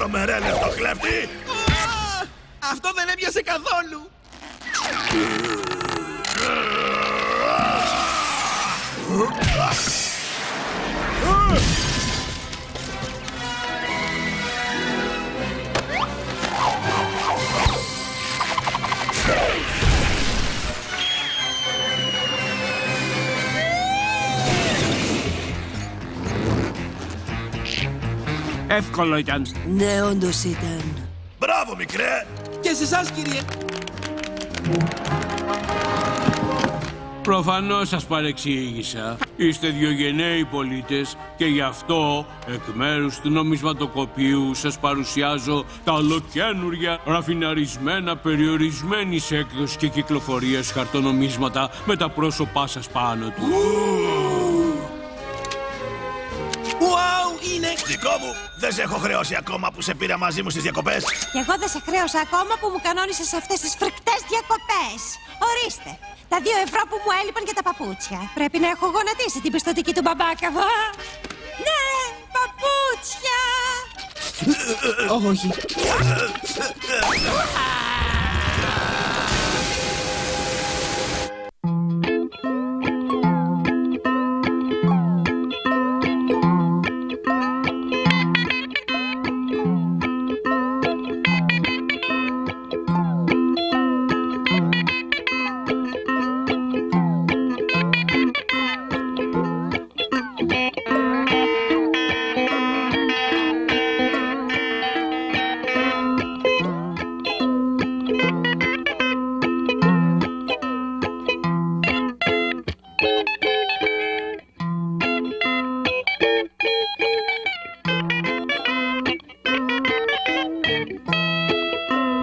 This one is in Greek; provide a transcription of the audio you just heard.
βρωμερέλευτο κλέφτη! Αυτό δεν έπιασε καθόλου! Εύκολο ήταν. Ναι, όντως ήταν. Μπράβο, μικρέ! Και σε εσάς, κύριε! Προφανώς σας παρεξήγησα. Είστε δυο γενναίοι πολίτες και γι' αυτό εκ μέρους του νομισματοκοπείου σας παρουσιάζω τα ολοκαίνουργια ραφιναρισμένα περιορισμένης έκδοσης και κυκλοφορίας χαρτονομίσματα με τα πρόσωπά σας πάνω του. Είναι δικό μου! Δεν σε έχω χρεώσει ακόμα που σε πήρα μαζί μου στις διακοπές. Κι εγώ δεν σε χρέωσα ακόμα που μου κανόνισες αυτές τις φρικτές διακοπές. Ορίστε, τα 2 ευρώ που μου έλειπαν για τα παπούτσια. Πρέπει να έχω γονατίσει την πιστωτική του μπαμπάκα. Ναι, παπούτσια! Όχι.